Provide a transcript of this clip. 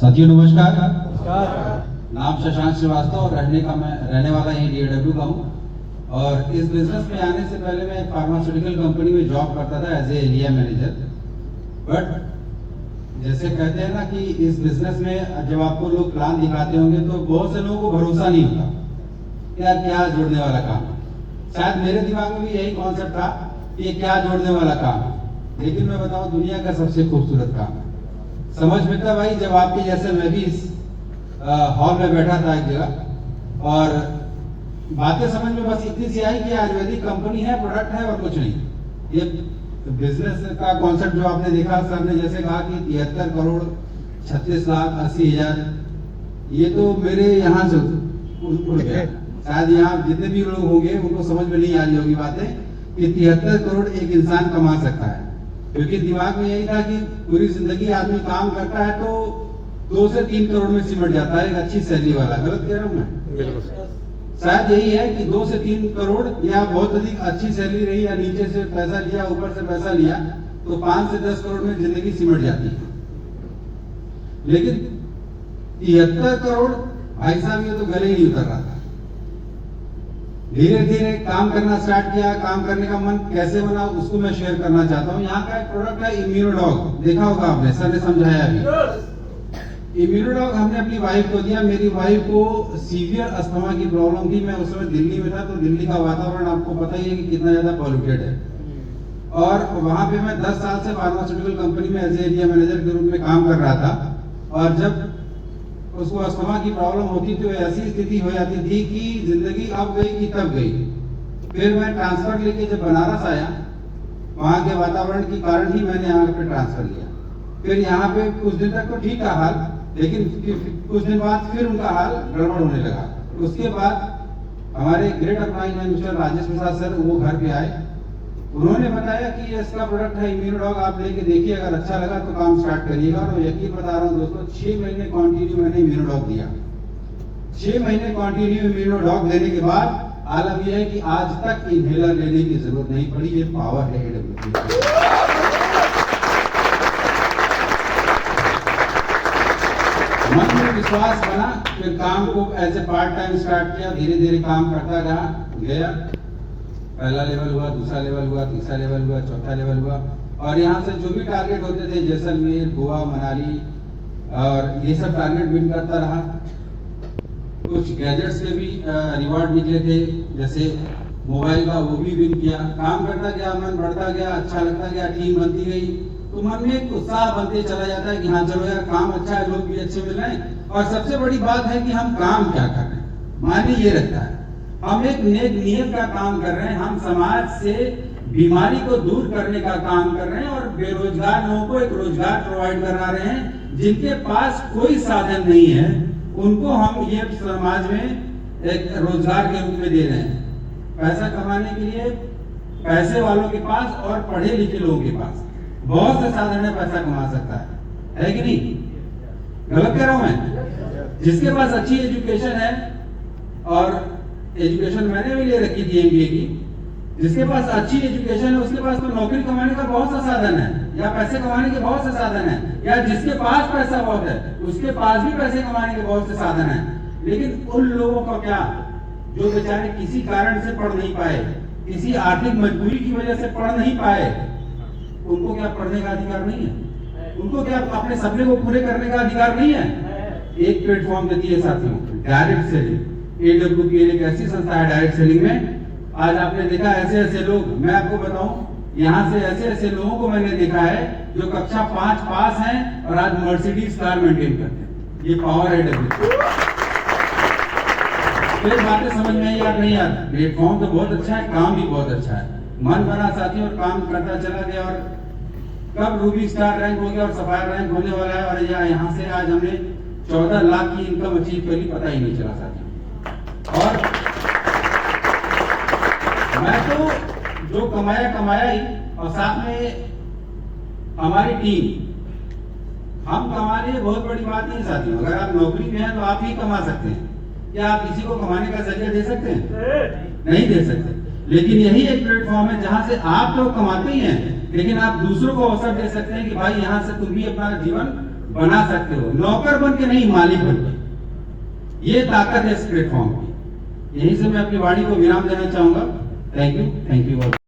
साथियों नमस्कार। नाम शशांक श्रीवास्तव और रहने वाला ही DAW का हूँ। और इस बिजनेस में आने से पहले मैं एक फार्मास्यूटिकल कंपनी में जॉब करता था as a area manager. But जैसे कहते हैं ना कि इस बिजनेस में जब आपको लोग प्लान दिखाते होंगे तो बहुत से लोगों को भरोसा नहीं होता यार क्या जोड़ने वाला काम है। शायद मेरे दिमाग में भी यही कॉन्सेप्ट था कि ये क्या जोड़ने वाला काम है, लेकिन मैं बताऊं दुनिया का सबसे खूबसूरत काम है। समझ में था भाई जब आपके जैसे मैं भी इस हॉल में बैठा था एक जगह और बातें समझ में बस इतनी सी आई कि आयुर्वेदिक कंपनी है, प्रोडक्ट है और कुछ नहीं। ये बिजनेस का कॉन्सेप्ट जो आपने देखा, सर ने जैसे कहा कि 73 करोड़ 36 लाख 80 हजार, ये तो मेरे यहाँ से उड़ गया। शायद यहाँ जितने भी लोग होंगे उनको समझ में नहीं आ रही होगी बातें कि 73 करोड़ एक इंसान कमा सकता है, क्योंकि दिमाग में यही था कि पूरी जिंदगी आदमी काम करता है तो 2 से 3 करोड़ में सिमट जाता है एक अच्छी सैलरी वाला। गलत कह रहा हूँ मैं? बिल्कुल। शायद यही है कि 2 से 3 करोड़ या बहुत अधिक अच्छी सैलरी रही या नीचे से पैसा लिया ऊपर से पैसा लिया तो 5 से 10 करोड़ में जिंदगी सिमट जाती है। लेकिन 73 करोड़ भाई साहब ये तो गले ही नहीं उतर रहा था। धीरे धीरे काम करना स्टार्ट किया। काम करने का मन कैसे बना उसको मैं शेयर करना चाहता हूँ। यहाँ का एक प्रोडक्ट है इम्यूनोडॉग, देखा होगा आपने, सर ने समझाया अभी। इम्यूनोडॉग हमने अपनी वाइफ को दिया। मेरी वाइफ को सीवियर अस्थमा की प्रॉब्लम थी। मैं उस समय दिल्ली में था तो दिल्ली का वातावरण आपको पता ही है कि कितना ज्यादा पॉल्यूटेड है। और वहां पे मैं 10 साल से फार्मास्यूटिकल कंपनी में एज एरिया मैनेजर के रूप में काम कर रहा था। और जब उसको अस्थमा की प्रॉब्लम होती तो ऐसी स्थिति हो जाती थी कि जिंदगी अब गई कि तब गई। फिर मैं ट्रांसफर लेके जब बनारस आया, वहां के वातावरण के कारण ही मैंने यहाँ पे ट्रांसफर लिया। फिर यहाँ पे कुछ दिन तक तो ठीक था हाल, लेकिन कुछ दिन बाद फिर उनका हाल गड़बड़ होने लगा। उसके बाद हमारे ग्रेट अपनाइन है मिस्टर राजेश प्रसाद सर, वो घर पे आए। उन्होंने बताया कि इसका प्रोडक्ट है इम्यूनोडॉग, आप लेके देखिए, अगर अच्छा लगा तो काम स्टार्ट करिएगा। और यकीन बता रहा हूँ दोस्तों, 6 महीने कंटिन्यू मैंने इम्यूनोडॉग दिया। 6 महीने कंटिन्यू इम्यूनोडॉग देने के बाद आलम यह है कि आज तक इनहेलर लेने की जरूरत नहीं पड़ी। ये पावर है AWP। मन में विश्वास बना, फिर काम को as a part time start किया। धीरे धीरे काम करता गया। पहला लेवल हुआ, दूसरा लेवल हुआ, तीसरा लेवल हुआ, चौथा लेवल हुआ। और यहाँ से जो भी टारगेट होते थे, जैसलमेर, गोवा, मनाली, और ये सब टारगेट विन करता रहा। कुछ गैजेट्स के भी रिवॉर्ड निकले थे, जैसे मोबाइल का, वो भी विन किया। काम करता गया, मन बढ़ता गया, अच्छा लगता गया, टीम बनती गई तो मन में एक उत्साह बनते चला जाता है कि हाँ चलो यार काम अच्छा है, लोग भी अच्छे मिल रहे हैं। और सबसे बड़ी बात है कि हम काम क्या कर रहे हैं, मायने ये रखता है। हम एक नेक नियत का काम कर रहे हैं। हम समाज से बीमारी को दूर करने का काम कर रहे हैं और बेरोजगार लोगों को एक रोजगार प्रोवाइड करा रहे हैं। जिनके पास कोई साधन नहीं है उनको हम ये समाज में एक रोजगार के रूप में दे रहे हैं। पैसा कमाने के लिए पैसे वालों के पास और पढ़े लिखे लोगों के पास बहुत से साधन है, पैसा कमा सकता है कि नहीं? गलत कह रहा हूं मैं? जिसके पास अच्छी एजुकेशन है, और एजुकेशन मैंने भी ले रखी थी MBA की, जिसके पास अच्छी एजुकेशन है उसके पास तो नौकरी कमाने का बहुत सा साधन है, या पैसे कमाने के बहुत से साधन है, या जिसके पास पैसा बहुत है उसके पास भी पैसे कमाने के बहुत से साधन है। लेकिन उन लोगों का क्या, जो बेचारे किसी कारण से पढ़ नहीं पाए, किसी आर्थिक मजबूरी की वजह से पढ़ नहीं पाए, उनको क्या पढ़ने का अधिकार नहीं है? उनको क्या अपने सपने को पूरे करने का अधिकार नहीं है? एक प्लेटफॉर्म देती है साथियों, डायरेक्ट सेलिंग। AWP एक ऐसी संस्था है डायरेक्ट सेलिंग में। आज आपने देखा ऐसे ऐसे लोग, मैं आपको बताऊं, यहाँ से ऐसे ऐसे लोगों को मैंने देखा है जो कक्षा 5 पास हैं और आज मर्सिडीज कार मेंटेन करते हैं। ये पावर है AWP। फिर बातें समझ में आई यार नहीं यार, प्लेटफॉर्म तो बहुत अच्छा है, काम भी बहुत अच्छा है। मन बना साथियों और काम करता चला गया। और कब रूबी स्टार रैंक हो गया और सफायर रैंक होने वाला है, और यहाँ से आज हमने 14 लाख की इनकम अचीव करी, पता ही नहीं चला साथियों। और मैं तो जो कमाया ही, और साथ में हमारी टीम, हम कमा रहे हैं, बहुत बड़ी बात नहीं साथियों। अगर आप नौकरी में हैं तो आप ही कमा सकते हैं। क्या आप किसी को कमाने का जरिया दे सकते हैं? नहीं दे सकते। लेकिन यही एक प्लेटफॉर्म है जहां से आप तो कमाते ही हैं, लेकिन आप दूसरों को अवसर दे सकते हैं कि भाई यहाँ से तुम भी अपना जीवन बना सकते हो, नौकर बन के नहीं, मालिक बन के। ये ताकत है इस प्लेटफॉर्म की। यहीं से मैं अपनी वाणी को विराम देना चाहूंगा। Thank you.